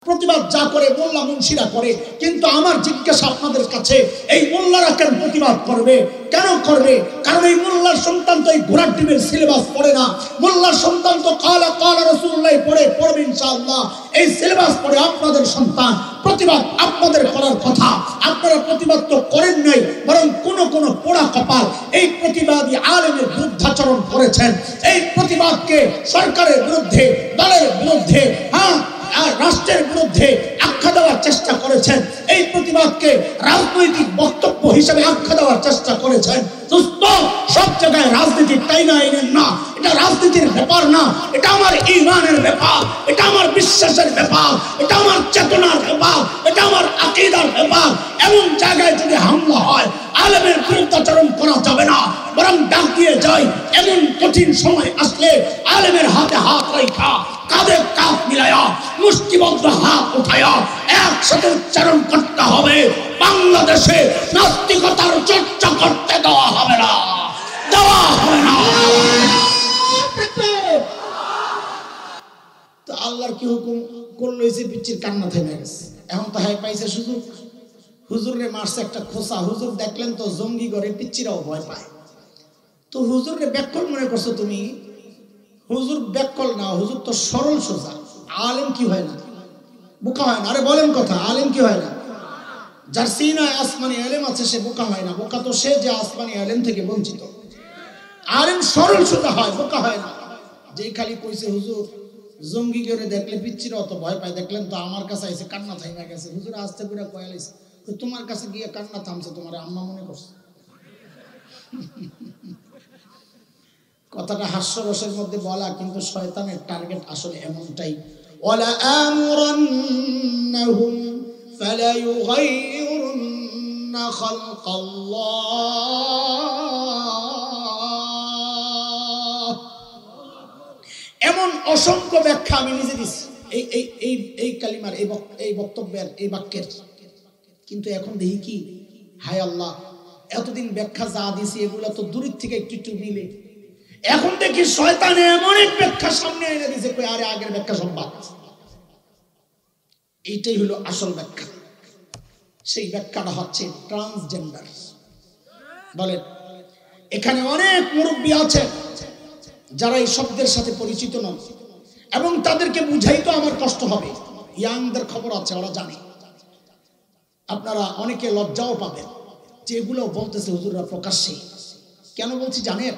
প্রতিবাদ যা করে মোল্লা মুন্সিরা করে, কিন্তু আমার জিজ্ঞাসা আপনাদের কাছে, এই মোল্লারা কেন প্রতিবাদ করবে? কেন করবে? কারণ এই মোল্লার সন্তান তো এই ঘোড়ার ডিমের সিলেবাস পড়ে না। মোল্লার সন্তান তো কালা কালা রাসূলুল্লাহ পড়বে ইনশাআল্লাহ। এই সিলেবাস পড়ে আপনাদের সন্তান। প্রতিবাদ আপনাদের করার কথা, আপনারা প্রতিবাদ তো করেন নাই, বরং কোন পোড়া কপাল এই প্রতিবাদী আলেমের বিরুদ্ধাচরণ করেছেন। এই প্রতিবাদকে সরকারের বিরুদ্ধে, দলের বিরুদ্ধে, রাষ্ট্রের বিরুদ্ধে আখ্যা দেওয়ার চেষ্টা করেছেন। এই প্রতিবাদকে রাজনৈতিক বক্তব্য হিসেবে আখ্যা দেওয়ার চেষ্টা করেছেন। সব জায়গায় রাজনীতি টাইনা আইনেন না, এটা রাজনীতির ব্যাপার না, এটা আমার ঈমানের ব্যাপার, এটা আমার বিশ্বাসের ব্যাপার, এটা আমার চেতনার ব্যাপার, এটা আমার আকীদার ব্যাপার। এমন জায়গায় যদি হামলা হয়, আলেমের বিরুদ্ধাচরণ করা যাবে না, বরং ডাক দিয়ে যাই এমন কঠিন সময় আসলে আলেমের হাতে হাত রাখা, কাঁধে কাঁধ মিলায়া, মুষ্টিবদ্ধ হাত উঠায়া একসাথে উচ্চারণ করতে হবে, বাংলাদেশে নাস্তিকতার চর্চা করতে দেওয়া হবে না, দেওয়া হবে না। তো আল্লাহর কি হুকুম করলো? এই যে পিচ্চির কান্না থেমে গেছে। এখন তো হাই পাইছে সুযোগ, হুজুরে মারছে একটা খোসা। হুজুর দেখলেন তো জঙ্গি করে পিচ্চিরাও ভয় পায়। তো হুজুরে ব্যাকল মনে করছো তুমি? হুজুর ব্যাকল না, হুজুর তো সরল সোজা। আলেম কি হয় না? বোকা হয় না? আরে বলেন কথা, আলেম কি হয় না? যার সিনায় আসমানি আলেম আছে সে বোকা হয় না। বোকা তো সে যে আসমানি আলেম থেকে বঞ্চিত। আলেম সরল সোজা হয়, বোকা হয় না। যেই খালি কইছে হুজুর জঙ্গি করে দেখলে পিচ্চিরা অত ভয় পায়, দেখলেন তো আমার কাছে আইসে কান্না থাইমা গেছে। হুজুর আস্তে করে কয়ালাইছে, তোমার কাছে গিয়ে কান্না থামছে, তোমার আম্মা মনে করছে। কথাটা হাস্যরসের মধ্যে বলা, কিন্তু শয়তানের টার্গেট আসলে এমনটাই। ওয়ালা আমরান্নাহুম ফালা ইউগাইয়িরুন্না খালকাল্লাহ। এমন অসংখ্য ব্যাখ্যা আমি নিজে দিচ্ছি এই এই এই এই কালিমার, এই বক্তব্যের, এই বাক্যের। কিন্তু এখন দেখি কি, হায় আল্লাহ, এতদিন ব্যাখ্যা যা দিছি এগুলো তো দূরের থেকে একটু মিলে। এখন দেখি শয়তানে এমন এক ব্যাখ্যা সামনে এনে দিয়েছে, কই আরে আগের ব্যাখ্যা সব বাদ। এইটাই হলো আসল ব্যাখ্যা। সেই ব্যাখ্যাটা হচ্ছে ট্রান্সজেন্ডার। বলেন, এখানে অনেক মুরব্বী আছে যারা এই শব্দের সাথে পরিচিত নন, এবং তাদেরকে বুঝাই তো আমার কষ্ট হবে। ইয়াংদের খবর আছে, ওরা জানে। আপনারা অনেকে লজ্জাও পাবেন যে এগুলো বলতেছে হুজুররা প্রকাশ্যে। কেন বলছি জানেন?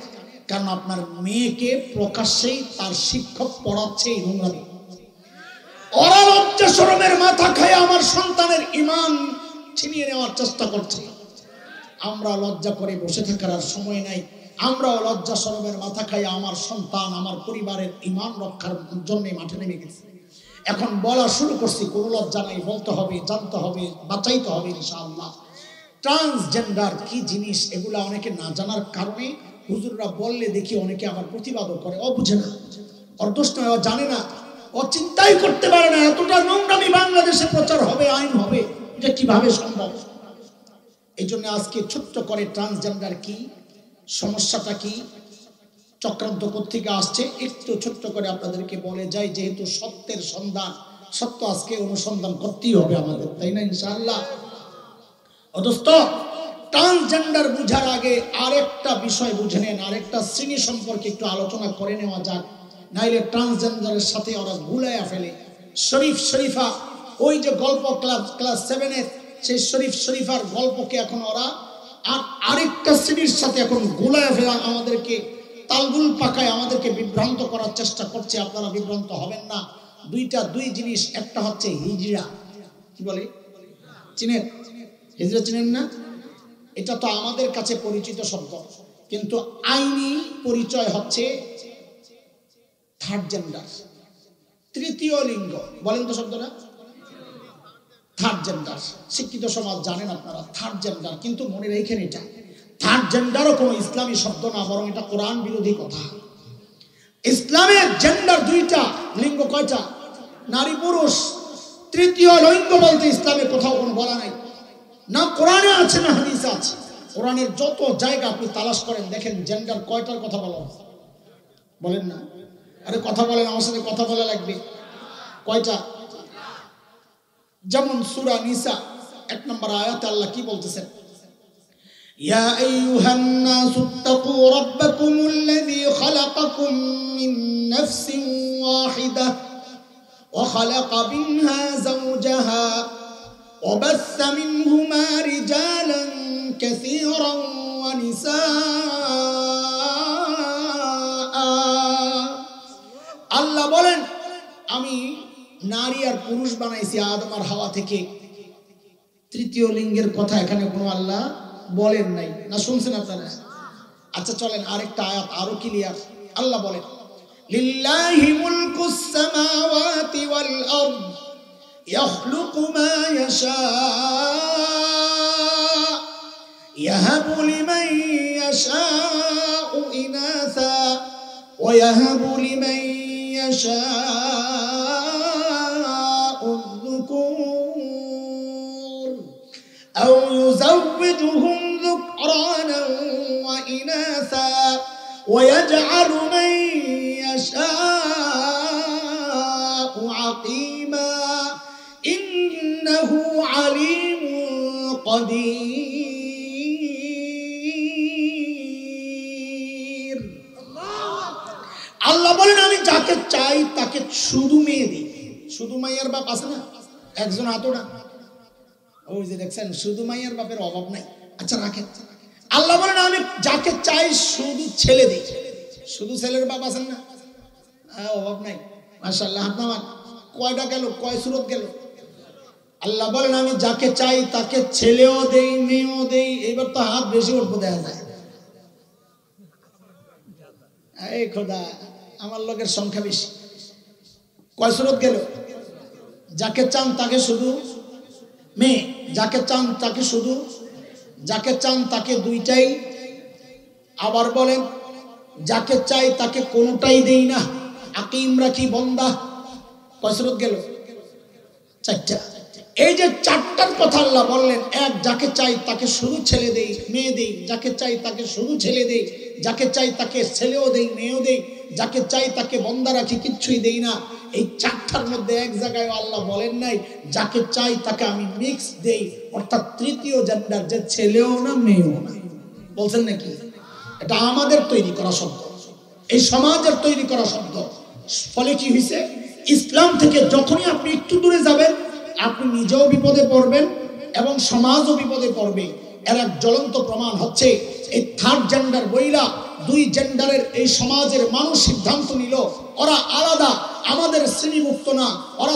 কারণ আপনার মেয়েকে প্রকাশ্যেই তার শিক্ষক পড়াচ্ছে এই নোংরামি। ওরা লজ্জা শরমের মাথা খায় আমার সন্তানের ঈমান ছিনিয়ে নেওয়ার চেষ্টা করছে। আমরা লজ্জা করে বসে থাকার আর সময় নাই। আমরাও লজ্জা শরমের মাথা খাই আমার সন্তান, আমার পরিবারের ঈমান রক্ষার জন্য মাঠে নেমে গেছে। এখন বলা শুরু করছি, কোনো লজ্জা নাই, বলতে হবে, জানতে হবে, বাঁচাইতে হবে ইনশাআল্লাহ। ট্রান্সজেন্ডার কি জিনিস এগুলা অনেকে না জানার কারণে হুজুররা বললে দেখি অনেকে আবার প্রতিবাদও করে। ও বুঝে না, ওর দোষ নয়, ও জানে না, ও চিন্তাই করতে পারে না এতটা নোংরামি বাংলাদেশে প্রচার হবে, আইন হবে, এটা কিভাবে সম্ভব। এই জন্য আজকে ছোট্ট করে ট্রান্সজেন্ডার কি, সমস্যাটা কি, চক্রান্ত কোত্থেকে আসছে, একটু ছোট্ট করে আপনাদেরকে বলে যাই। যেহেতু সত্যের সন্ধান, সত্য আজকে অনুসন্ধান করতেই হবে আমাদের, তাই না ইনশাআল্লাহ? অদস্ত ট্রান্সজেন্ডার বুঝার আগে আরেকটা বিষয় বুঝে নেন, আরেকটা শ্রেণী সম্পর্কে একটু আলোচনা করে নেওয়া যাক, নাইলে ট্রান্সজেন্ডারের সাথে ওরা গুলাইয়া ফেলে। শরীফ শরীফা, ওই যে গল্প ক্লাস 7-এর সেই শরীফ শরীফার গল্পকে এখন ওরা আরেকটা শ্রেণীর সাথে এখন গুলাইয়া ফেলা, আমাদেরকে তালগুল পাকায় আমাদেরকে বিভ্রান্ত করার চেষ্টা করছে। আপনারা বিভ্রান্ত হবেন না। দুই জিনিস, একটা হচ্ছে হিজরা। কি বলে চিনেন? হিজরা চিনেন না? এটা তো আমাদের কাছে পরিচিত শব্দ, কিন্তু আইনি পরিচয় হচ্ছে থার্ড জেন্ডার, তৃতীয় লিঙ্গ। বলেন তো শব্দটা, থার্ড জেন্ডার। শিক্ষিত সমাজ জানেন আপনারা থার্ড জেন্ডার, কিন্তু মনে রেখেন এটা থার্ড জেন্ডারও কোনো ইসলামী শব্দ না, বরং এটা কোরআন বিরোধী কথা। ইসলামের জেন্ডার দুইটা, লিঙ্গ কয়টা? নারী পুরুষ। তৃতীয় লিঙ্গ বলতে ইসলামে কোথাও কোনো বলা নাই, না কোরআনে আছে না হাদিসে আছে। কোরআনের যত জায়গা আপনি তালাশ করেন, দেখেন জেন্ডার কয়টার কথা বলা হয়। বলেন না, আরে কথা বলেন, আমার সাথে কথা বলা লাগবে। কয়টা? যেমন সূরা নিসা 1 নম্বর আয়াতে আল্লাহ কি বলতেছেন, ইয়া আইয়ুহান নাসু তাকু রাব্বাকুমুল্লাযী খালাকাকুম মিন নাফসিন ওয়াহিদাহ ওয়া খালাকা মিনহা যাওজাহা ওয়া বাসসা মিনহুমা রিজালান কাসীরান ওয়া নিসা। আল্লাহ বলেন আমি নারী আর পুরুষ বানাইছি আদম আর হাওয়া থেকে। তৃতীয় লিঙ্গের কথা এখানে কোনো আল্লাহ বলেন নাই, না শুনছেন আপনারা? আচ্ছা চলেন আরেকটা আয়াত আরো ক্লিয়ার। আল্লাহ বলেন লিল্লাহি মুলকুস সামাওয়াতি ওয়াল আরদ ইয়াখলুকু মা ইয়াশা ইয়াহাবু লিমান ইয়াশাউ ইনাসা ওয়া ইয়াহাবু লিমান ইয়াশাউ যুকুর আও ইউযাওwijuhum যুকরানান ওয়া ইনাসা ওয়া ইয়াজআলু মান ইয়াশাউ আকিমা ইন্নাহু আলিমুন কাদির। আল্লাহ বলেন আমি যাকে চাই তাকে শুধু মেয়ে দিই। শুধু মাইয়ার বাপ আছে না একজন, আতোটা ওই যে দেখছেন শুধু মাইয়ার বাপের অভাব নাই। আচ্ছা রাখেন, আল্লাহ বলেন আমি যাকে চাই শুধু ছেলে দিই। শুধু ছেলের বাপ আছেন না, অভাব নাই। মাশাআল্লাহ, আপনার কয়টা গেল, কয় সূরত গেল? আল্লাহ বলেন আমি যাকে চাই তাকে ছেলেও দেই মেয়েও দেই। এইবার তো হাত বেশি উঠবো দেখা যায়। এই খোদা আমার লোকের সংখ্যা বেশি। কয় সূরত গেল? যাকে চান তাকে শুধু মেয়ে, যাকে চান তাকে শুধু, যাকে চান তাকে দুইটাই। আবার বলেন যাকে চাই তাকে কোনোটাই দেই না, আকিম রাখি বন্দা। কয় সূরত গেল? 4টা। এই যে 4টার কথা আল্লাহ বললেন, এক যাকে চাই তাকে শুধু ছেলে দেই মেয়ে দেই, যাকে চাই তাকে শুধু ছেলে দেই, যাকে চাই তাকে ছেলেও দেই মেয়েও দেই, যাকে চাই তাকে বন্দা রাখি, কিচ্ছুই দেই না। এই 4টার মধ্যে এক জায়গায় আল্লাহ বলেন নাই যাকে চাই তাকে আমি মিক্স দেই, অর্থাৎ তৃতীয় জেন্ডার, যে ছেলেও না মেয়েও না। বলছেন নাকি? এটা আমাদের তৈরি করা শব্দ, এই সমাজের তৈরি করা শব্দ। ফলে কি হয়েছে, ইসলাম থেকে যখনই আপনি একটু দূরে যাবেন আপনি নিজেও বিপদে পড়বেন এবং সমাজও বিপদে পড়বে। এর এক জ্বলন্ত প্রমাণ হচ্ছে এই থার্ড জেন্ডার বইলা 2 জেন্ডারের এই সমাজের মানুষ সিদ্ধান্ত নিল ওরা আলাদা, আমাদের শ্রেণীভুক্ত না, ওরা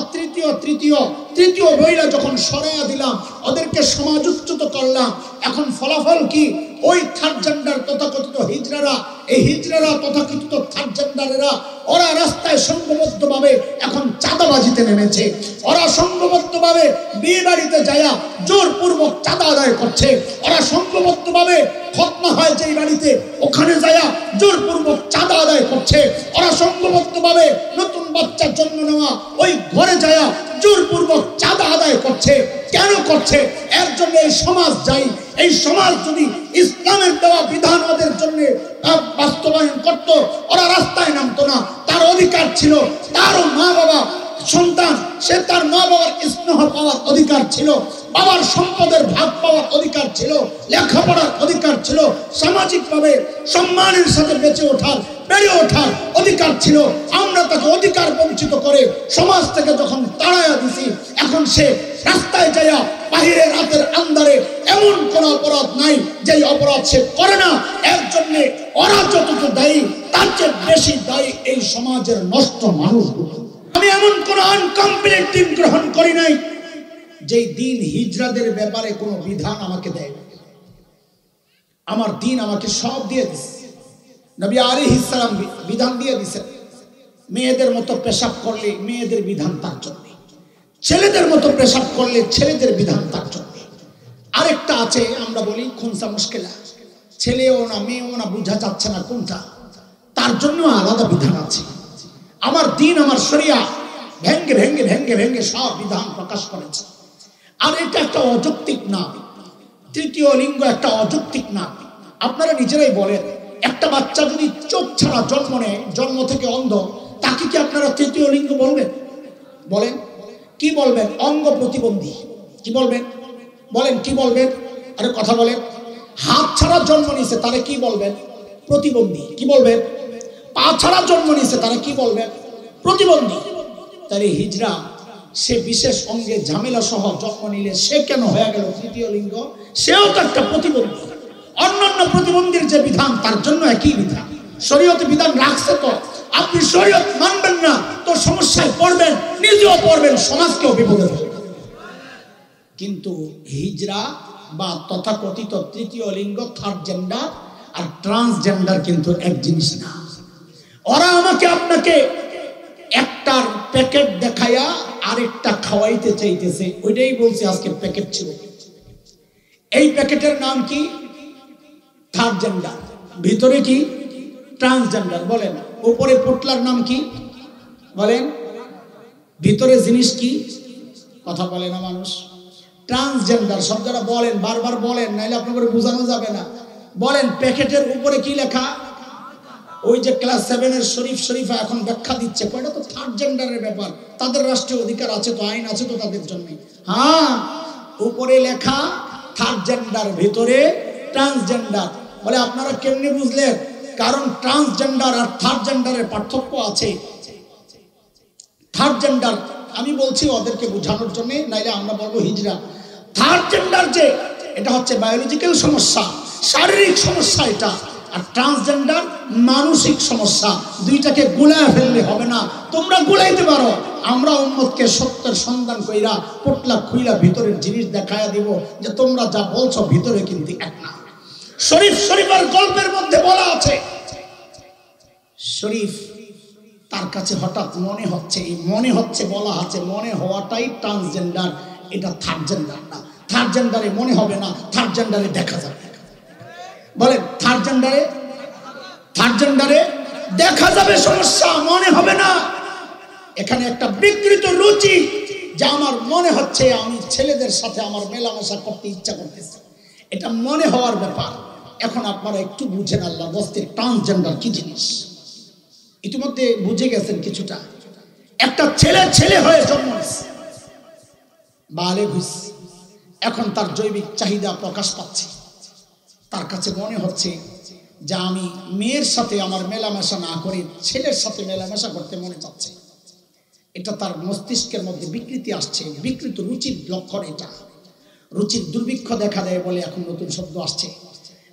তৃতীয় বইলা যখন সরাইয়া দিলাম, ওদেরকে সমাজোচ্যুত করলাম। এখন ফলাফল কি? ওই থার্ড জেন্ডার তথাকথিত হিজড়ারা, এই হিজড়ারা তথাকথিত থার্ড জেন্ডারেরা ওরা রাস্তায় সংঘবদ্ধভাবে এখন চাঁদাবাজিতে নেমেছে। ওরা সংঘবদ্ধভাবে বিয়ে বাড়িতে যায়া জোরপূর্বক চাঁদা আদায় করছে। ওরা সংঘবদ্ধভাবে খতনা হয় যেই বাড়িতে ওখানে যায়া জোরপূর্বক চাঁদা আদায় করছে। ওরা সংঘবদ্ধভাবে নতুন বাচ্চা জন্ম নেওয়া ওই ঘরে যায়া জোরপূর্বক চাঁদা আদায় করছে। কেন করছে? এর জন্য এই সমাজ যাই। এই সমাজ যদি ইসলামের দেওয়া বিধান ওদের জন্য বাস্তবায়ন করত, ওরা রাস্তায় নামতো না। তার অধিকার ছিল, তারও মা বাবা সন্তান, সে তার মা বাবার স্নেহ পাওয়ার অধিকার ছিল, বাবার সম্পদের ভাগ পাওয়ার অধিকার ছিল, লেখাপড়ার অধিকার ছিল, সামাজিকভাবে সম্মানের সাথে বেঁচে ওঠার বেড়ে ওঠার অধিকার ছিল। আমরা তাকে অধিকার বঞ্চিত করে সমাজ থেকে যখন তাড়াইয়া দিছি, এখন সে রাস্তায় যাইয়া বাহিরে রাতের আন্ধারে এমন কোন অপরাধ নাই যেই অপরাধ সে করে না। এর জন্য ওরা যতটুকু দায়ী তার চেয়ে বেশি দায়ী এই সমাজের নষ্ট মানুষগুলো। আমি এমন কোন আনকমপ্লিট দিন গ্রহণ করি নাই যেই দিন হিজড়াদের ব্যাপারে কোনো বিধান আমাকে দেয়। আমার দিন আমাকে সব দিয়ে দিছে। নবী আলাইহিস সালাম বিধান দিয়ে দিয়েছেন, মেয়েদের মতো পেশাব করলে মেয়েদের বিধান তার জন্য, ছেলেদের মতো পেশাব করলে ছেলেদের বিধান তার জন্য। আরেকটা আছে, আমরা বলি খুনসা মুশকিলা, ছেলেও না মেয়েও না বোঝা যাচ্ছে না কোনটা, তার জন্য আলাদা বিধান আছে। আমার দিন, আমার শরিয়া ভেঙ্গে ভেঙ্গে ভেঙ্গে ভেঙ্গে সব বিধান প্রকাশ করেছে। আর এটা একটা অযৌক্তিক না, তৃতীয় লিঙ্গ একটা অযৌক্তিক না। আপনারা নিজেরাই বলেন, একটা বাচ্চা যদি চোখ ছাড়া জন্ম নেয়, জন্ম থেকে অন্ধ, তাকে কি আপনারা তৃতীয় লিঙ্গ বলবেন? বলেন। কি বলবেন? অঙ্গ প্রতিবন্ধী। কি বলবেন? বলেন কি বলবেন? আরে কথা বলেন। হাত ছাড়া জন্ম নিছে তারে কি বলবেন? প্রতিবন্ধী। কি বলবেন? পা ছাড়া জন্ম নিছে তারে কি বলবেন? প্রতিবন্ধী। তাহলে হিজড়া সে বিশেষ অঙ্গে ঝামেলা সহ জন্ম নিলে সে কেন হয়ে গেল তৃতীয় লিঙ্গ? সেও তো একটা প্রতিবন্ধী। অন্যান্য প্রতিবন্ধীর যে বিধান তার জন্য একই বিধান। শরীয়তে বিধান রাখছে, তো আপনি শরীয়ত মানবেন না তো সমস্যায় পড়বেন, নিজেও পড়বেন, সমাজকেও বিপদে ফেলবেন। কিন্তু হিজড়া বা তথাকথিত তৃতীয় লিঙ্গ, থার্ড জেন্ডার আর ট্রান্সজেন্ডার কিন্তু এক জিনিস না। ওরা আমাকে আপনাকে একটার প্যাকেট দেখায়া আরেকটা খাওয়াইতে চাইতেছে, ওইটাই বলছে আজকে প্যাকেট ছিল। এই প্যাকেটের নাম কি? থার্ড জেন্ডার, ভিতরে কি? ট্রান্সজেন্ডার। বলেন উপরে পোটলার নাম কি? বলেন ভিতরে জিনিস কি? কথা বলে না মানুষ। ট্রান্সজেন্ডার শব্দটা বলেন, বারবার বলেন, নাইলে আপনাকে বোঝানো যাবে না। বলেন প্যাকেটের উপরে কি লেখা? ওই যে ক্লাস 7 এর শরীফ শরীফা এখন ব্যাখ্যা দিচ্ছে, কয়টা তো থার্ড জেন্ডারের ব্যাপার, তাদের রাষ্ট্রীয় অধিকার আছে তো, আইন আছে তো তাদের জন্য। হ্যাঁ, উপরে লেখা থার্ড জেন্ডার, ভিতরে ট্রান্সজেন্ডার। বলে আপনারা কেমনে বুঝলেন? কারণ ট্রান্সজেন্ডার আর থার্ড জেন্ডারের পার্থক্য আছে। থার্ড জেন্ডার আমি বলছি ওদেরকে বোঝানোর জন্য, নাইলে আমরা বলবো হিজড়া। থার্ড জেন্ডার যে এটা হচ্ছে বায়োলজিক্যাল সমস্যা, শারীরিক সমস্যা এটা। আর ট্রান্সজেন্ডার মানসিক সমস্যা। দুইটাকে গুলায় ফেললে হবে না। তোমরা গুলাইতে পারো, আমরা উম্মতকে সত্যের সন্ধান কইরা পোটলা খুইলা ভিতরের জিনিস দেখায়া দিব যে তোমরা যা বলছো ভিতরে কিন্তু এক না। শরীফ শরীফের গল্পের মধ্যে বলা আছে, শরীফ তার কাছে হঠাৎ মনে হচ্ছে, এই মনে হচ্ছে বলা আছে, মনে হওয়াটাই ট্রান্সজেন্ডার, এটা থার্ড জেন্ডার না। থার্ড জেন্ডারে মনে হবে না, থার্ড জেন্ডারে দেখা যাবে। বলেন থার্ড জেন্ডারে দেখা যাবে, সমস্যা মনে হবে না। এখানে একটা বিকৃত রুচি, যা আমার মনে হচ্ছে আমি ছেলেদের সাথে আমার মেলামেশা করতে ইচ্ছা করতেছে, এটা মনে হওয়ার ব্যাপার। এখন আপনারা একটু বুঝেন আল্লাহ বস্তির ট্রান্সজেন্ডার কি জিনিস। ইতিমধ্যে বুঝে গেছেন কিছুটা। একটা ছেলে ছেলে হয়ে জন্ম নিচ্ছে, বালেগ হইছে, এখন তার জৈবিক চাহিদা প্রকাশ পাচ্ছে। তার কাছে মনে হচ্ছে যে আমি মেয়ের সাথে আমার মেলামেশা না করে ছেলের সাথে মেলামেশা করতে মনে চাচ্ছে। এটা তার মস্তিষ্কের মধ্যে বিকৃতি আসছে, বিকৃত রুচির লক্ষণ। এটা রুচির দুর্ভিক্ষ দেখা দেয় বলে এখন নতুন শব্দ আসছে।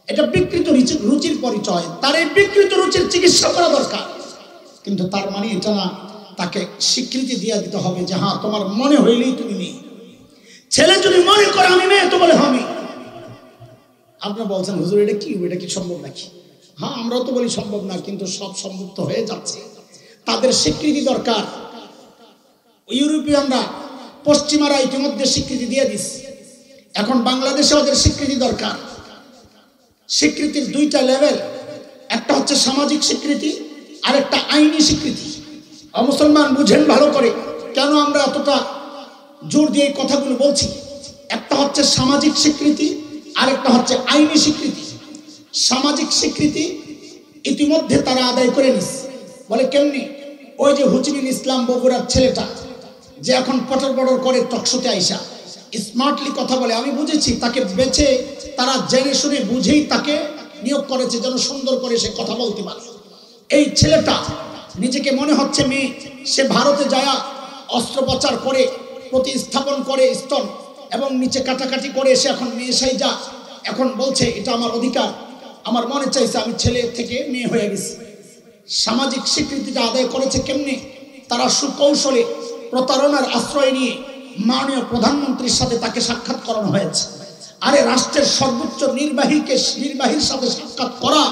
এটা বিকৃত রুচির পরিচয়। তার এই বিকৃত রুচির চিকিৎসা করা দরকার। কিন্তু তার মানে এটা না, তাকে স্বীকৃতি দিয়ে দিতে হবে যে হ্যাঁ তোমার মনে হইলেই তুমি মেয়ে। ছেলে যদি মনে করে আমি মেয়ে তো বলে আমি। আপনারা বলছেন হুজুর এটা কি সম্ভব নাকি? হ্যাঁ, আমরাও তো বলি সম্ভব না, কিন্তু সব সম্ভব তো হয়ে যাচ্ছে। তাদের স্বীকৃতি দরকার। ইউরোপিয়ানরা, পশ্চিমারা ইতিমধ্যে স্বীকৃতি দিয়ে দিচ্ছে, এখন বাংলাদেশে ওদের স্বীকৃতি দরকার। স্বীকৃতির দুইটা লেভেল, একটা হচ্ছে সামাজিক স্বীকৃতি আর একটা আইনি স্বীকৃতি। মুসলমান বুঝেন ভালো করে কেন আমরা এতটা জোর দিয়ে এই কথাগুলো বলছি। একটা হচ্ছে সামাজিক স্বীকৃতি আর একটা হচ্ছে আইনি স্বীকৃতি। সামাজিক স্বীকৃতি ইতিমধ্যে তারা আদায় করে নিচ্ছে। বলে কেমনি? ওই যে হুচিবিন ইসলাম বগুড়ার ছেলেটা যে এখন পটর পটর করে টকশোতে আইসা স্মার্টলি কথা বলে, আমি বুঝেছি তাকে বেছে তারা জেনে শুনে বুঝেই তাকে নিয়োগ করেছে যেন সুন্দর করে সে কথা বলতে পারে। এই ছেলেটা নিজেকে মনে হচ্ছে মেয়ে, সে ভারতে যায় অস্ত্রোপচার করে প্রতিস্থাপন করে স্তন এবং নিচে কাটাকাটি করে সে এখন মেয়ে সাইজা এখন বলছে এটা আমার অধিকার, আমার মনে চাইছে আমি ছেলে থেকে মেয়ে হয়ে গেছি। সামাজিক স্বীকৃতিটা আদায় করেছে কেমনে? তারা সুকৌশলে প্রতারণার আশ্রয় নিয়ে মাননীয় প্রধানমন্ত্রীর সাথে তাকে সাক্ষাৎ করানো হয়েছে। আরে রাষ্ট্রের সর্বোচ্চ নির্বাহীর সাথে সাক্ষাৎ করা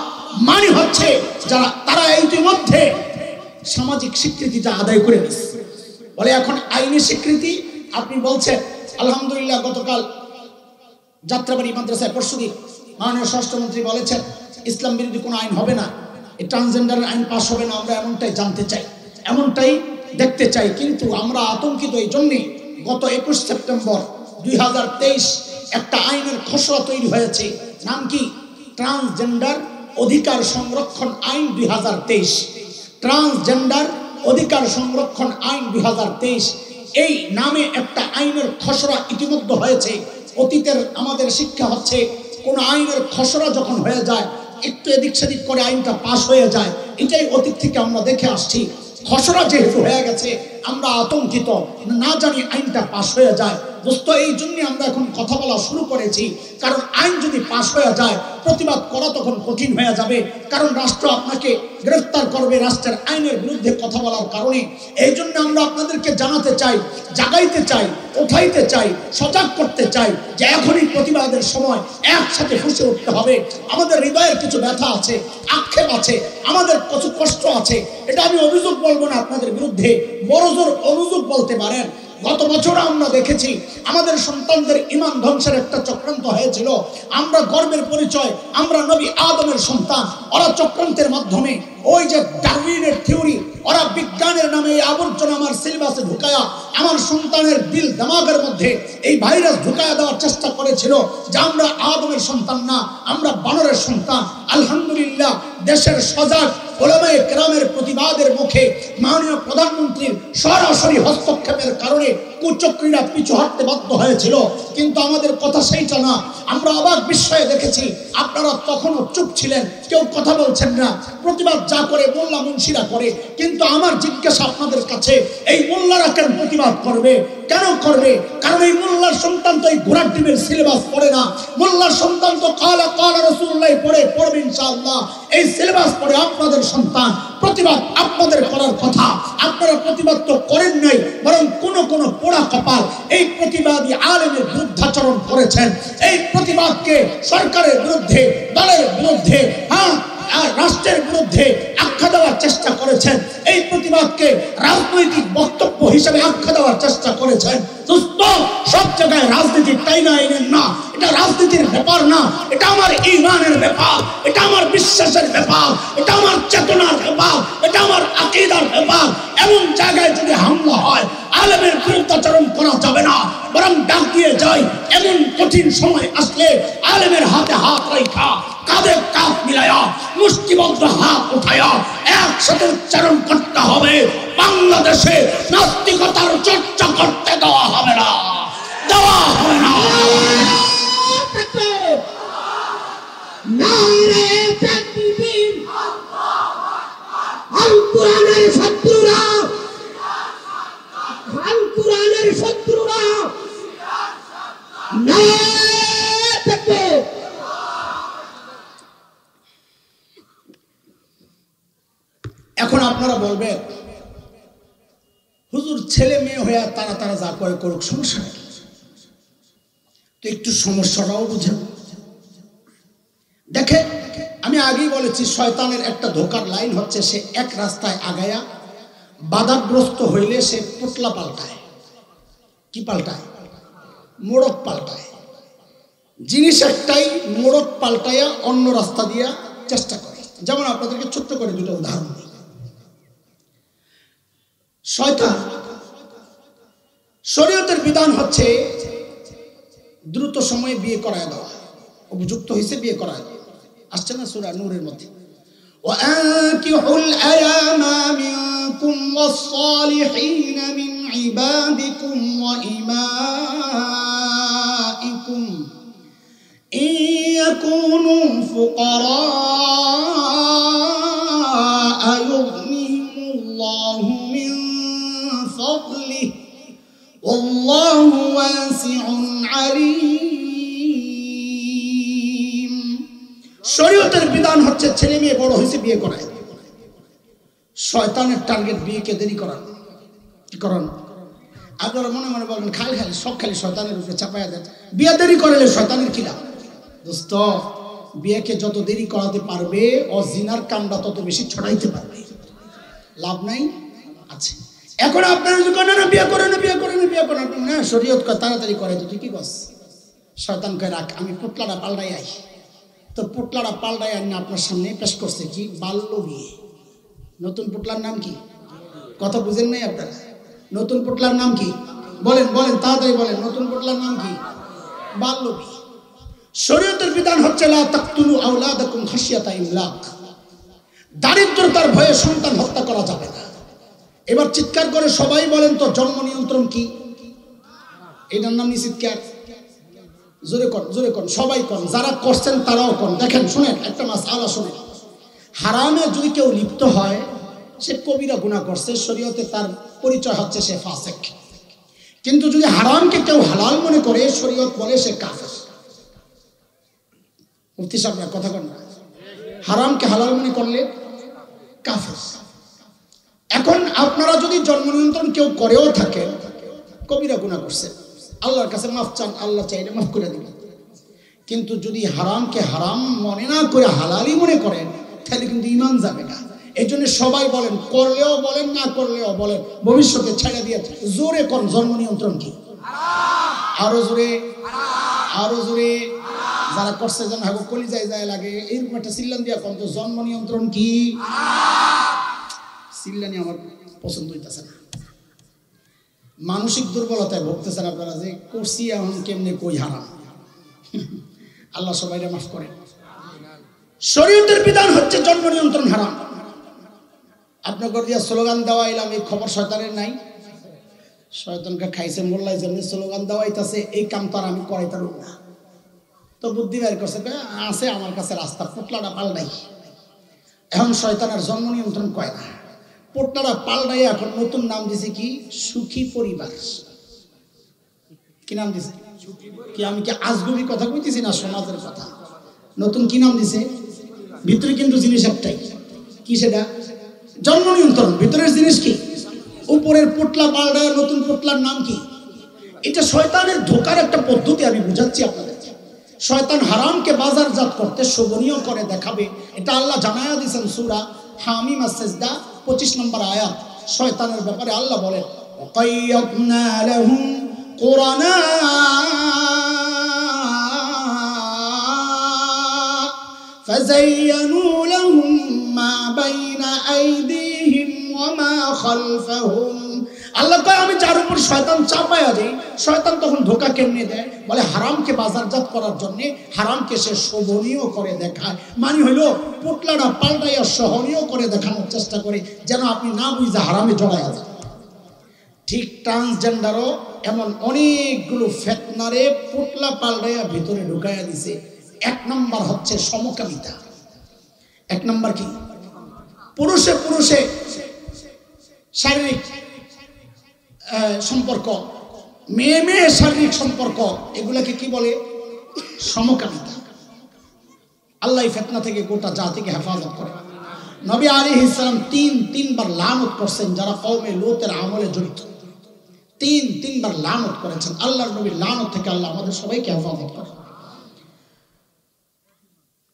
মানে হচ্ছে যারা তারা ইতিমধ্যে সামাজিক স্বীকৃতিটা আদায় করে নিচ্ছে। বলে এখন আইনি স্বীকৃতি। আপনি বলছেন আলহামদুলিল্লাহ, গতকাল যাত্রাবাড়ি মাদ্রাসায় পরশুদিন মাননীয় স্বরাষ্ট্রমন্ত্রী বলেছেন ইসলাম বিরোধী কোনো আইন হবে না, এই ট্রান্সজেন্ডারের আইন পাস হবে না। আমরা এমনটাই জানতে চাই, এমনটাই দেখতে চাই। কিন্তু আমরা আতঙ্কিত এই জন্যে গত 21 সেপ্টেম্বর 2023 একটা আইনের খসড়া তৈরি হয়েছে। নাম কি? ট্রান্সজেন্ডার অধিকার সংরক্ষণ আইন 2023। ট্রান্সজেন্ডার অধিকার সংরক্ষণ আইন 2023। এই নামে একটা আইনের খসড়া ইতিমধ্যে হয়েছে। অতীতের আমাদের শিক্ষা হচ্ছে কোন আইনের খসড়া যখন হয়ে যায়, একটু এদিক সেদিক করে আইনটা পাশ হয়ে যায়, এটাই অতীত থেকে আমরা দেখে আসছি। খসড়া যেহেতু হয়ে গেছে আমরা আতঙ্কিত, না জানি আইনটা পাশ হয়ে যায়। দোস্ত, এই জন্য আমরা এখন কথা বলা শুরু করেছি, কারণ আইন যদি পাশ হয়ে যায় প্রতিবাদ করা তখন কঠিন হয়ে যাবে, কারণ রাষ্ট্র আপনাকে গ্রেফতার করবে রাষ্ট্রের আইনের বিরুদ্ধে কথা বলার কারণে। এই জন্য আমরা আপনাদেরকে জানাতে চাই, জাগাইতে চাই, উঠাইতে চাই, সজাগ করতে চাই যে এখনই প্রতিবাদের সময়, একসাথে ফুঁসে উঠতে হবে। আমাদের হৃদয়ের কিছু ব্যথা আছে, আক্ষেপ আছে, আমাদের কিছু কষ্ট আছে। এটা আমি অভিযোগ বলবো না আপনাদের বিরুদ্ধে, বড় জোর অভিযোগ বলতে পারেন। গত বছর আমরা দেখেছি আমাদের সন্তানদের ঈমান ধ্বংসের একটা চক্রান্ত হয়েছিল। আমরা গর্বের পরিচয়, আমরা নবী আদমের সন্তান। ওরা চক্রান্তের মাধ্যমে ওই যে ডারউইনের থিওরি, ওরা বিজ্ঞানের নামে এই আবর্জনা আমার সিলেবাসে ঢুকায়া আমার সন্তানের দিল দিমাগের মধ্যে এই ভাইরাস ঢুকায়া দেওয়ার চেষ্টা করেছিল যে আমরা আদমের সন্তান না, আমরা বানরের সন্তান। আলহামদুলিল্লাহ, দেশের সজাগ ওলামায়ে কেরামের প্রতিবাদের মুখে মাননীয় প্রধানমন্ত্রীর সরাসরি হস্তক্ষেপের কারণে কুচক্রীরা পিছু হাঁটতে বাধ্য হয়েছিল। কিন্তু আমাদের কথা সেইটা না। আমরা অবাক বিস্ময়ে দেখেছি আপনারা তখনও চুপ ছিলেন, কেউ কথা বলছেন না। প্রতিবাদ যা করে মোল্লা মুন্সিরা করে, কিন্তু আমার জিজ্ঞাসা আপনাদের কাছে, এই মোল্লারা কেন প্রতিবাদ করবে? কেন করবে? কারণ এই মোল্লার সন্তান তো এই ঘোড়ার ডিমের সিলেবাস পড়ে না। মোল্লার সন্তান তো কালা কালা রাসূলুল্লাহ পড়বে ইনশাআল্লাহ। এই সিলেবাস পড়ে আপনাদের সন্তান। প্রতিবাদ আপনাদের করার কথা, আপনারা প্রতিবাদ তো করেন নাই, বরং কোন কোন পোড়া কপাল এই প্রতিবাদী আলেমের বিরুদ্ধাচরণ করেছেন। এই প্রতিবাদকে সরকারের বিরুদ্ধে, দলের বিরুদ্ধে, রাষ্ট্রের বিরুদ্ধে আখ্যা দেওয়ার চেষ্টা করেছেন। এই প্রতিবাদকে রাজনৈতিক বক্তব্য হিসেবে আখ্যা দেওয়ার চেষ্টা করেছেন। সব জায়গায় রাজনীতি টাইনা আইনের না, এটা রাজনীতির ব্যাপার না, এটা আমার ঈমানের ব্যাপার, এটা আমার বিশ্বাসের ব্যাপার, এটা আমার চেতনার ব্যাপার, এটা আমার আকীদার ব্যাপার। এমন জায়গায় যদি হামলা হয়, আলেমের বিরুদ্ধাচরণ করা যাবে না, বরং ডাক দিয়ে যায় এমন কঠিন সময় আসলে আলেমের হাতে হাত রাখা, কাঁধে কাঁধ মিলায়া, মুষ্টিবদ্ধ হাত উঠায়া একসাথে উচ্চারণ করতে হবে, বাংলাদেশে নাস্তিকতার চর্চা করতে দেওয়া হবে না, দেওয়া হবে না। কোরআনের শত্রুরা, কোরআনের শত্রুরা, এখন আপনারা বলবেন হুজুর ছেলে মেয়ে হয়ে তারা তারা যা করে করুক, সমস্যা নেই। তো একটু সমস্যাটাও বুঝেন। দেখে আমি আগেই বলেছি, শয়তানের একটা ধোকার লাইন হচ্ছে সে এক রাস্তায় আগায়া বাধাগ্রস্ত হইলে সে পুতলা পাল্টায়। কি পাল্টায়? মোড়ক পাল্টায়। জিনিস একটাই, মোড়ক পাল্টায়া অন্য রাস্তা দিয়া চেষ্টা করে। যেমন আপনাদেরকে ছোট্ট করে দুটো উদাহরণ দিই। শয়তান, শরীয়তের বিধান হচ্ছে দ্রুত সময়ে বিয়ে করায় দেওয়া, উপযুক্ত হয়েছে বিয়ে করায় দেওয়া। আসছে না সূরা নূরের মধ্যে, وَأَنكِحُوا الْأَيَامَ مِنكُمْ وَالصَّالِحِينَ مِنْ عِبَادِكُمْ وَإِمَائِكُمْ إِنْ يَكُونُوا فُقَرَاءَ يُغْنِهِمُ اللَّهُ مِنْ فَضْلِهِ وَاللَّهُ وَاسِعٌ عَلِيمٌ। শরীয়তের বিধান হচ্ছে ছেলে মেয়ে বড় হয়েছে বিয়ে করায়। শয়তানের টার্গেট বিয়েকে দেরি করানো। কি করানো? আপনারা মনে মনে বলবেন খালি খালি সব খালি শয়তানের উপরে চাপায়া দেন, বিয়ে দেরি করালে শয়তানের কি লাভ? দোস্ত, বিয়েকে যত দেরি করাতে পারবে ও জিনার কামটা তত বেশি ছড়াইতে পারবে। লাভ নাই আছে। এখন আপনারা যদি কেন না বিয়ে করে না, বিয়ে করে না, বিয়ে করেন না, শরীয়ত কয় তাড়াতাড়ি করে, তো তুই কি বস? শয়তান কয় রাখ, আমি পুতলাটা পাল্টাই আই। তো পুতলাটা পাল্টাই আনি আপনার সামনে পেশ করছে কি? বাল্য বিয়ে। নতুন পুতলার নাম কি? কথা বুঝেন নাই আপনারা? নতুন পুতলার নাম কি? বলেন বলেন, তাড়াতাড়ি বলেন। নতুন পুতলার নাম কি? বাল্য বিয়ে। শরীয়তের বিধান হচ্ছে লা তাকতুলু আওলাদাকুম খাশিয়াতা ইমলাক। দারিদ্রতার ভয়ে সন্তান হত্যা করা যাবে না। এবার চিৎকার করে সবাই বলেন তো জন্ম নিয়ন্ত্রণ কি? এটার নাম নিষিদ্ধ। জোরে কন সবাই কন, যারা করছেন তারাও কন। দেখেন শুনেন একটা মাসআলা শুনেন, হারামে যদি কেউ লিপ্ত হয় সে কবিরা গুনাহ করছে, শরীয়তে তার পরিচয় হচ্ছে সে ফাসিক। কিন্তু যদি হারামকে কেউ হালাল মনে করে শরীয়ত বলে সে কাফের। মুফতি সাহেব কথা কন না, হারামকে হালাল মনে করলে কাফের। এখন আপনারা যদি জন্ম নিয়ন্ত্রণ কেউ করেও থাকেন, কবিরা গুনাহ করছে, আল্লাহর কাছে মাফ চান, আল্লাহ চাইলে মাফ করে দিবেন। কিন্তু যদি হারামকে হারাম মনে না করে হালালই মনে করেন তাহলে কিন্তু ঈমান যাবে না। এই জন্য সবাই বলেন, করলেও বলেন না করলেও বলেন, ভবিষ্যতে ছেড়ে দিয়েছে। জোরে কোন জন্ম নিয়ন্ত্রণ কি? আরো জোরে, আরো জোরে। যারা করছে যেন হাগো কলিজায় যায় লাগে, এইরকম একটা চিল্লান দিয়া কোন তো জন্ম নিয়ন্ত্রণ কি? চিল্লানি আমার পছন্দ হইতেছে না। মানসিক দুর্বলতায় ভুগতেছেন আপনারা যে করছি এখন কেমনে কই হারাম। আল্লাহ সবাইকে মাফ করেন। শরীয়তের বিধান হচ্ছে জন্ম নিয়ন্ত্রণ হারাম। আপনাকে দিয়া স্লোগান দেওয়া এলাম, এই খবর শয়তানের নাই? শয়তানকে খাইছে মোল্লাই যেমনি স্লোগান দেওয়াইতেছে, এই কাম তো আর আমি করাইতাম না। তো বুদ্ধি বের করছে, আছে আমার কাছে রাস্তা, পোটলাটা পাল্টাই। এখন শয়তান আর জন্ম নিয়ন্ত্রণ কয় না, পোটলাটা পাল্টাই এখন নতুন নাম দিছে কি? সুখী পরিবার। কি নাম দিছে? কি আমি কি আজগুবি কথা কইতেছি না, সমাজের কথা। নতুন কি নাম দিছে? ভিতরে কিন্তু জিনিস একটাই। কি সেটা? জন্ম নিয়ন্ত্রণ। ভিতরের জিনিস কি? উপরের পোটলা পাল্টায় নতুন পোটলার নাম কি? এটা শয়তানের ধোকার একটা পদ্ধতি, আমি বুঝাচ্ছি আপনাদের। শয়তান হারামকে বাজারজাত করতে শোভনীয় করে দেখাবে, এটা আল্লাহ জানায়া দিয়েছেন সূরা হামিম আস-সাজদা 25 নম্বর আয়াত। শয়তানের ব্যাপারে আল্লাহ বলেন, ওয়াকাইয়াদনা লাহুম কুরানা ফাযায়্যানু লাহুম মা বাইনা আইদিহিম ওয়া মা খালফাহুম। আল্লাহ কয় আমি যার উপর শয়তান চাপায়া দেই, শয়তান তখন ধোঁকা কেমনে দেয়? বলে হারামকে বাজারজাত করার জন্য হারামকে সে শোভনীয় করে দেখায়। মানে হইলো পোটলাটা পাল্টাইয়া সহনীয় করে দেখানোর চেষ্টা করে, যেন আপনি না বুঝে হারামে জড়াইয়া যান। ঠিক ট্রান্সজেন্ডারও এমন অনেকগুলো ফেতনারে পোটলা পাল্টাইয়া ভিতরে ঢুকাইয়া দিছে। এক নম্বর হচ্ছে সমকামিতা। এক নম্বর কি? পুরুষে পুরুষে শারীরিক সম্পর্ক, মেয়ে মেয়ে শারীরিক সম্পর্ক, এগুলাকে কি বলে? সমকামিতা। আল্লাহ ফিতনা থেকে গোটা জাতিকে হেফাজত করে। নবী আলাইহিস সালাম তিনবার লানত করছেন যারা কওমে লূতের আমলে জড়িত। তিনবার লানত করেছেন। আল্লাহর নবীর লানত থেকে আল্লাহ আমাদের সবাইকে হেফাজত করে।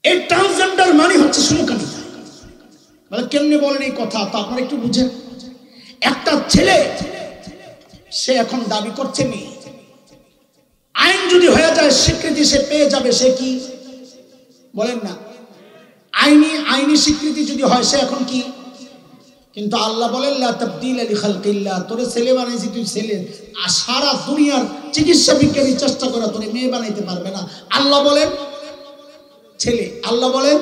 এই ট্রান্সজেন্ডার মানে হচ্ছে সমকামিতা। বলে কেমনে বলেন এই কথা? তো আপনারা একটু বুঝেন। একটা ছেলে সে এখন দাবি করছে মেয়ে, আইন যদি হয়ে যায় স্বীকৃতি সে পেয়ে যাবে, সে কি বলেন না? আইনি স্বীকৃতি যদি হয় সে এখন কি? কিন্তু আল্লাহ বলেন লা তাবদীলা লিখালকিল্লাহ, তোরে ছেলে বানাইছি তুই ছেলে। আর সারা দুনিয়ার চিকিৎসা বিজ্ঞানী চেষ্টা করে তোরে মেয়ে বানাইতে পারবে না। আল্লাহ বলেন ছেলে, আল্লাহ বলেন।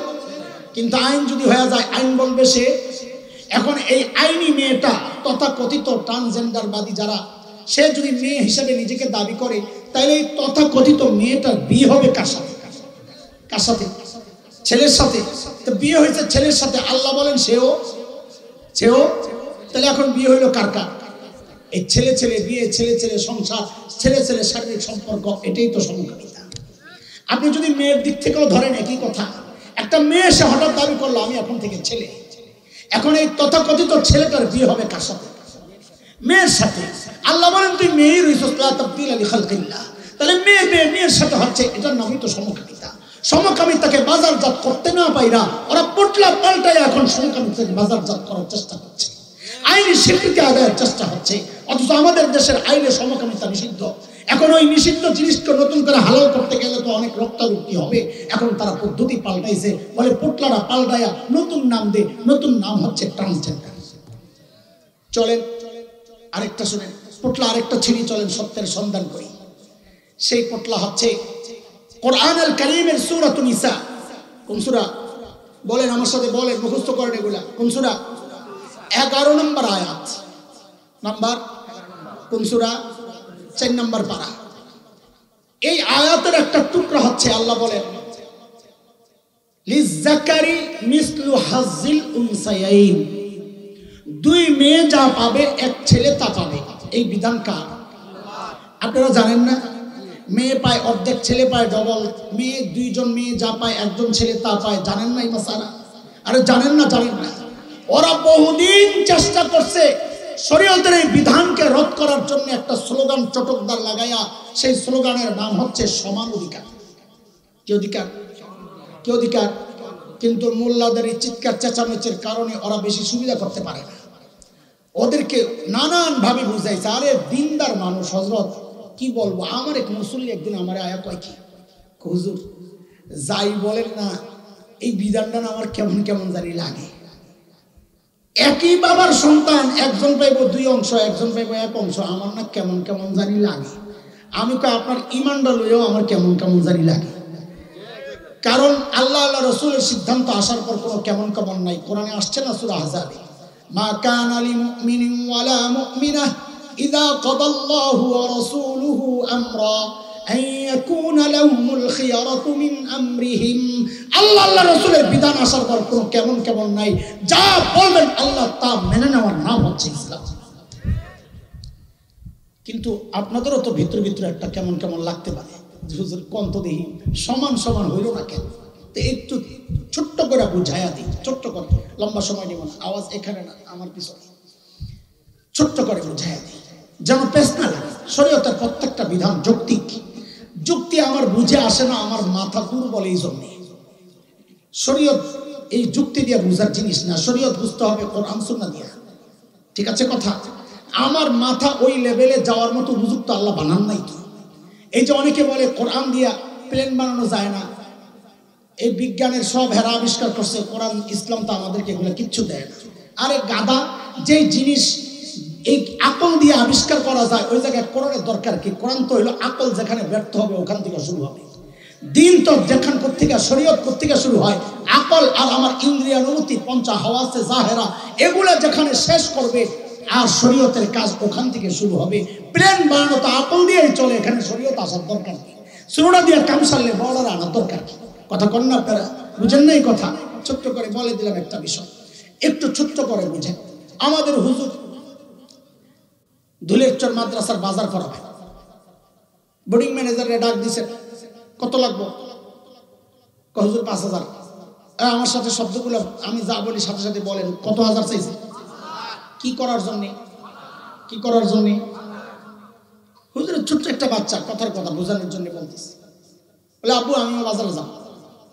কিন্তু আইন যদি হয়ে যায় আইন বলবে সে। এখন এই আইনি মেয়েটা তথাকথিত ট্রান্সজেন্ডারবাদী যারা, সে যদি মেয়ে হিসেবে নিজেকে দাবি করে, তাহলে এই তথাকথিত মেয়েটার বিয়ে হবে কার সাথে? কার সাথে? ছেলের সাথে। তো বিয়ে হয়েছে ছেলের সাথে, আল্লাহ বলেন সেও। তাহলে এখন বিয়ে হইলো কার কার? এই ছেলে ছেলে বিয়ে, ছেলে ছেলে সংসার, ছেলে ছেলে শারীরিক সম্পর্ক, এটাই তো সমকামিতা। আপনি যদি মেয়ের দিক থেকেও ধরেন একই কথা। একটা মেয়ে সে হঠাৎ দাবি করলো আমি এখন থেকে ছেলে। এখন এই তথাকথিত ছেলেটার বিয়ে হবে কার সাথে? মেয়ের সাথে। আল্লাহ বলেন তুই মেয়ের খালকিল্লাহ, তাহলে মেয়ের সাথে হচ্ছে, এটার নামই তো সমকামিতা। সমকামিতাকে বাজারজাত করতে না পাইরা ওরা পোটলা পাল্টায় এখন সমকামিতাকে বাজারজাত করার চেষ্টা করছে, আইনি স্বীকৃতি আদায়ের চেষ্টা হচ্ছে। অথচ আমাদের দেশের আইনে সমকামিতা নিষিদ্ধ। এখন ওই নিষিদ্ধ জিনিসকে নতুন করে হালাল করতে গেলে তো অনেক রক্তারক্তি হবে। এখন তারা পদ্ধতি পাল্টাইছে, বলে পোটলাটা পাল্টায়া নতুন নাম দে, নতুন নাম হচ্ছে ট্রান্সজেন্ডার। চলেন আরেকটা শুনেন, পোটলা আরেকটা ছিঁড়ি, চলেন সত্যের সন্ধান করি। সেই পোটলা হচ্ছে কোরআনুল কারীমের সূরাতুন নিসা। কোন সূরা? বলেন আমার সাথে, বলেন, মুখস্থ করেন এগুলা। কোন সূরা? 11 নম্বর আয়াত। নাম্বার কোন সূরা? 4 নম্বর পারা। এই আয়াতের একটা টুকরা হচ্ছে আল্লাহ বলেন লিযাকারি মিসলু হাজ্জিল উনসায়াইন, দুই মেয়ে যা পাবে এক ছেলে তা পাবে। এই বিধান কার? আপনারা জানেন না? মেয়ে পায় অর্ধেক, ছেলে পায় ডবল। মেয়ে দুইজন মেয়ে যা পায় একজন ছেলে তা পায়। জানেন না এই মাসালা? আরে জানেন না? জানেন না? ওরা বহুদিন চেষ্টা করছে শরীয়তের এই বিধানকে রদ করার জন্য একটা স্লোগান চটকদার লাগাইয়া, সেই স্লোগানের নাম হচ্ছে সমান অধিকার। কি অধিকার? কি অধিকার? কিন্তু মোল্লাদের এই চিৎকার চেঁচামেচির কারণে ওরা বেশি সুবিধা করতে পারে না। ওদেরকে নানান ভাবে বুঝাইছে। আরে দিনদার মানুষ হযরত, কি বলবো, আমার এক মুসল্লি একদিন আমার আয়া কয় কি, হুজুর যাই বলেন না এই বিধানটা না আমার কেমন কেমন জানি লাগে। একই বাবার সন্তান, একজন পাইব 2 অংশ, একজন পাইব 1 অংশ, আমার না কেমন কেমন জানি লাগে। আমি কই আপনার ইমানটা লইও আমার কেমন কেমন জানি লাগে। কারণ আল্লাহ আল্লাহ রাসূলের সিদ্ধান্ত আসার পর কোনো কেমন কেমন নাই। কোরআনে আসছে না সূরা আহজাবে, মা কানা লিমুমিনিন ওয়ালা মুমিনাহ ইযা কাদাল্লাহু ওয়া রাসূলুহু আমরা আন ইয়াকুনা লাহুমুল খিয়ারাতু মিন আমরিহিম। আল্লাহ আল্লাহ রাসূলের বিধান আসার পর কোনো কেমন কেমন নাই। যা বলবেন আল্লাহ তা মেনে নেওয়ার নাম হচ্ছে ইসলাম। কিন্তু আপনাদেরও তো ভিতরে ভিতরে একটা কেমন কেমন লাগতে পারে, হুজুর কোন তো দেখি সমান সমান হইল না কেন? তো একটু ছোট্ট করে বুঝাইয়া দিই, ছোট্ট করে, লম্বা সময় নেব না, আওয়াজ এখানে না আমার পিছনে, ছোট্ট করে বুঝাইয়া দিই যেন পেশ না লাগে। শরীয়তের প্রত্যেকটা বিধান যৌক্তিক। যুক্তি আমার বুঝে আসে না, আমার মাথা দুর্বল এই জন্যে। শরীয়ত এই যুক্তি দিয়ে বুঝার জিনিস না, শরীয়ত বুঝতে হবে কোরআন সুন্নাহ দিয়া। ঠিক আছে কথা? আমার মাথা ওই লেভেলে যাওয়ার মতো উপযুক্ত আল্লাহ বানান নাই তো। এই যে অনেকে বলে কোরআন দিয়া প্লেন বানানো যায় না, এই বিজ্ঞানের সব হেরা আবিষ্কার করছে, কোরআন ইসলাম তো আমাদেরকে এগুলো কিচ্ছু দেয় না। আরে গাধা, যেই জিনিস এই আকল দিয়ে আবিষ্কার করা যায় ওই জায়গায় কোরআনের দরকার কি? কোরআন তো হইলো আকল যেখানে ব্যর্থ হবে ওখান থেকে শুরু হবে। দিন তো যেখান থেকে, শরীয়ত থেকে শুরু হয়, আকল আর আমার ইন্দ্রিয় অনুভূতি, পঞ্চা হাওয়াসে জাহেরা, এগুলা যেখানে শেষ করবে আর শরীয়তের কাজ ওখান থেকে শুরু হবে। প্লেন বানানো তো আকল দিয়েই চলে, এখানে শরীয়ত আসার দরকার নেই। সুরা দিয়ে কাম সারলে বড়রা আনার দরকার কি? কথা কন না আপনারা? বুঝেন না এই কথা? ছোট্ট করে বলে দিলাম একটা বিষয়, একটু ছোট্ট করে বুঝেন। আমাদের হুজুর ধুলেরচর মাদ্রাসার বাজার করাবে, বোর্ডিং ম্যানেজারে ডাক দিছে, কত লাগবো? হুজুর 5,000। আমার সাথে শব্দগুলো আমি যা বলি সাথে সাথে বলেন কত হাজার চাইছে? কি করার জন্যে? কি করার জন্যে? হুজুরের ছোট্ট একটা বাচ্চা কথার কথা বোঝানোর জন্য বলতেছে। বলে আব্বু আমিও বাজারে যাবো।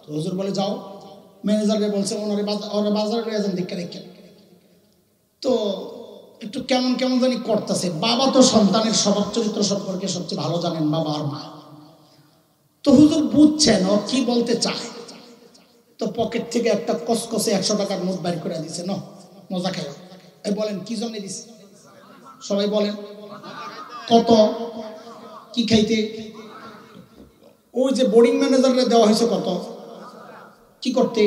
তো হুজুর বলে যাও। ম্যানেজারকে বলছে ওরা বাজারে লয়ে যান দেখে দেখে। তো একটু কেমন কেমন জানি করতেছে। বাবা তো সন্তানের স্বভাব চরিত্র সম্পর্কে সবচেয়ে ভালো জানেন, বাবা আর মা। তো হুজুর বুঝছেন ও কি বলতে চায়। তো পকেট থেকে একটা কসকসে 100 টাকার নোট বাইর করে দিছে, ন মজা খাই। এই বলেন কি জন্য দিছে? সবাই বলেন কত? কি খাইতে? ওই যে বোর্ডিং ম্যানেজারে দেওয়া হয়েছে কত? কি করতে?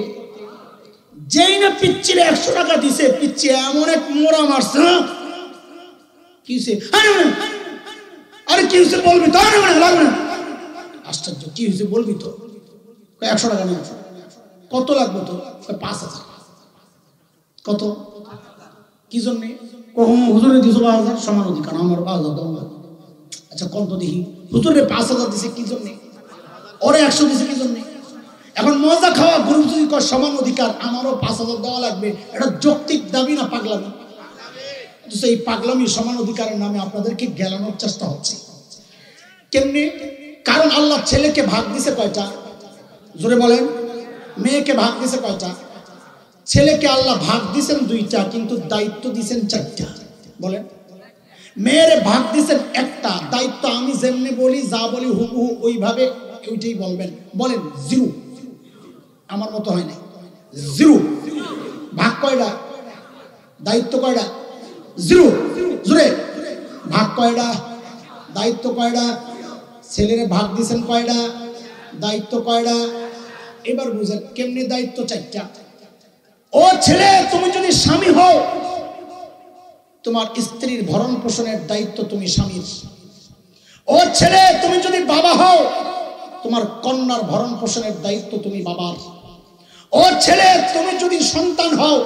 যেই না পিচ্চিরে 100 টাকা দিছে, পিচ্ছি এমন এক মোড়া মারছে। কি হয়েছে? আরে কি হয়েছে বলবি তো? লাগবে না। আশ্চর্য, কি হয়েছে বলবি তো? 100 টাকা নিয়ে। কত লাগবে তো? 5,000। কত? কি জন্যে? হুজুরে দিছো 5,000, সমান অধিকার আমার 5,000 দাও। আচ্ছা কত দেখি? হুজুরে 5,000 দিছে কি জন্যে? ওরে 100 দিছে কি জন্যে? এখন মজা খাওয়া গ্রুপ যদি সমান অধিকার, আমারও 5,000 দেওয়া লাগবে, এটা যৌক্তিক দাবি না পাগলামি? এই পাগলামি সমান অধিকারের নামে আপনাদেরকে গেলানোর চেষ্টা হচ্ছে। কেমনি? কারণ আল্লাহ ছেলেকে ভাগ দিছে কয়টা? জোরে বলেন। মেয়েকে ভাগ দিছে কয়টা? ছেলেকে আল্লাহ ভাগ দিছেন 2টা, কিন্তু দায়িত্ব দিছেন 4টা। বলেন। মেয়েরে ভাগ দিছেন 1টা, দায়িত্ব আমি যেমনি বলি, যা বলি হুবহু ওইভাবে ওইটাই বলবেন। বলেন 0। আমার মতো হয় না, 0। ভাগ কয়টা? দায়িত্ব কয়টা? 0। জোরে ভাগ কয়টা? দায়িত্ব কয়টা? ছেলেরে ভাগ দিছেন কয়টা? দায়িত্ব কয়টা? এবার বুঝেন কেমনি দায়িত্ব 4টা। ও ছেলে, তুমি যদি স্বামী হও তোমার স্ত্রীর ভরণ পোষণের দায়িত্ব তুমি স্বামীর। ও ছেলে, তুমি যদি বাবা হও, তোমার কন্যার ভরণ পোষণের দায়িত্ব তুমি বাবার। ও ছেলে, তুমি যদি সন্তান হও,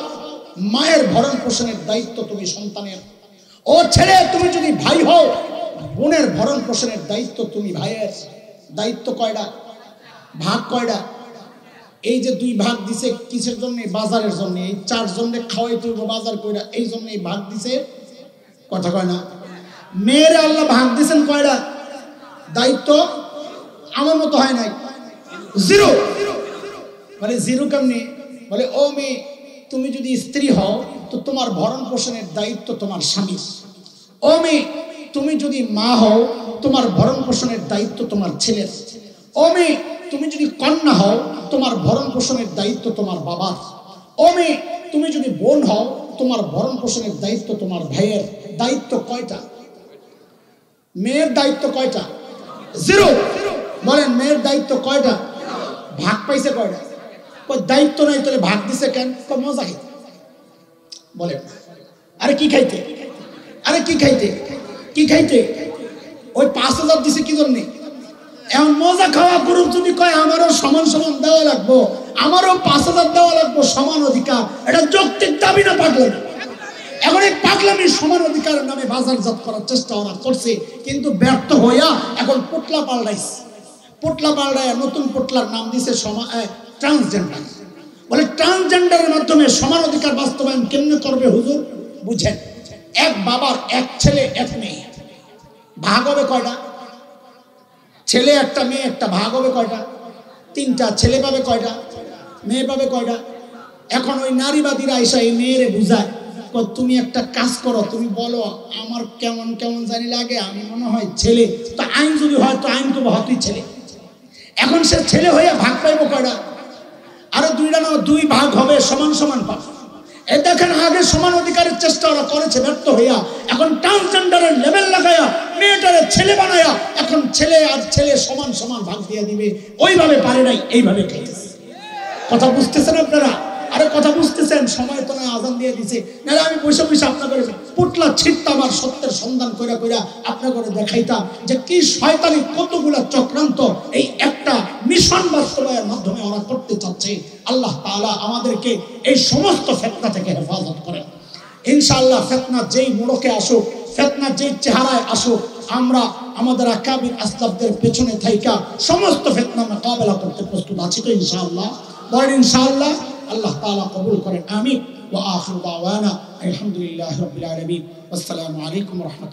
মায়ের ভরণ পোষণের দায়িত্ব তুমি সন্তানের। ও ছেলে, তুমি যদি ভাই হও, বোনের ভরণ পোষণের দায়িত্ব তুমি ভাইয়ের। দায়িত্ব কয়টা? ভাগ কয়টা? এই যে 2 ভাগ দিছে কিসের জন্য? বাজারের জন্য। এই 4 জনে খাওয়াইতে হইব বাজার কইরা, এই জন্যই ভাগ দিছে। কথা কয় না? মেয়ের আল্লাহ ভাগ দিছেন কয়টা? দায়িত্ব আমার মতো হয় নাই, 0। মানে 0 কেমনি? বলে ও মেয়ে, তুমি যদি স্ত্রী হও তো তোমার ভরণ পোষণের দায়িত্ব তোমার স্বামীর। ও মেয়ে, তুমি যদি মা হও, তোমার ভরণ পোষণের দায়িত্ব তোমার ছেলের। ও মেয়ে, তুমি যদি কন্যা হও, তোমার ভরণ পোষণের দায়িত্ব তোমার বাবার। ও মেয়ে, তুমি যদি বোন হও, তোমার ভরণ পোষণের দায়িত্ব তোমার ভাইয়ের। দায়িত্ব কয়টা? মেয়ের দায়িত্ব কয়টা? 0। বলেন মেয়ের দায়িত্ব কয়টা? ভাগ পাইছে কয়টা? দায়িত্ব নাই তাহলে ভাগ দিছে কেন? মজা খাইতে। বলেন আরে কি খাইতে? আরে কি খাইতে? কি খাইতে? ওই 5000 দিছে কি জন্য? এখন মজা খাওয়া গরু যদি কয় আমারও সমান সমান দেওয়া লাগবো, আমারও 5000 দেওয়া লাগবো, সমান অধিকার, এটা যৌক্তিক দাবি না পাগলামি? এখন এই পাগলামি সমান অধিকারের নামে বাজারজাত করার চেষ্টা ওরা করছে, কিন্তু ব্যর্থ হইয়া এখন পোটলা পাল্টাইছে। পোটলা পাল্টায় নতুন পোটলার নাম দিছে ট্রান্সজেন্ডার। বলে ট্রান্সজেন্ডারের মাধ্যমে সমান অধিকার বাস্তবায়ন কেমনে করবে হুজুর? বুঝেন, এক বাবার 1 ছেলে 1 মেয়ে, ভাগ হবে কয়টা? ছেলে একটা মেয়ে একটা, ভাগ হবে কয়টা? 3টা। ছেলে পাবে কয়টা? মেয়ে পাবে কয়টা? এখন ওই নারীবাদীরা এসে এই মেয়েরে বুঝায়, তুমি একটা কাজ করো, তুমি বলো আমার কেমন কেমন জানি লাগে, আমি মনে হয় ছেলে। তো আইন যদি হয় তো আইন তো হতই ছেলে। এখন সে ছেলে হয়ে ভাগ পাইব কয়টা? আরো 2টা না, 2 ভাগ হবে, সমান সমান পাবে। এই দেখেন, আগে সমান অধিকারের চেষ্টা ওরা করেছে, ব্যর্থ হইয়া এখন ট্রান্সজেন্ডারের লেভেল লাগায়া মেয়েটারে ছেলে বানায়া এখন ছেলে আর ছেলে সমান সমান ভাগ দিয়ে দিবে। ওইভাবে পারে নাই, এইভাবে খাইতেছে। কথা বুঝতেছেন আপনারা? আরে কথা বুঝতেছেন? সময় তো না, আজান দিয়ে দিছে। নাহলে আমি বসে বসে আপনাকে পুটলা ছিটতাম আর সত্যের সন্ধান কইরা কইরা আপনাকে দেখাইতাম যে কি শয়তানি, কতগুলা চক্রান্ত এই একটা মিশন বাস্তবায়নের মাধ্যমে ওরা করতে চাচ্ছে। আল্লাহ তাআলা আমাদেরকে এই সমস্ত ফিতনা থেকে হেফাজত করেন ইনশাআল্লাহ। ফিতনা যেই মোড়কে আসুক, ফিতনা যেই চেহারায় আসুক, আমরা আমাদের আকাবির আসলাফদের পেছনে থাইকা সমস্ত ফিতনা মোকাবেলা করতে প্রস্তুত আছি তো ইনশাআল্লাহ। বলেন ইনশাআল্লাহ। আল্লাহ তাআলা কবুল করেন। আমিন। ওয়া আখিরু দাওয়ানা আলহামদুলিল্লাহি রাব্বিল আলামিন। আসসালামু আলাইকুম ওয়া রাহমাতুল্লাহ।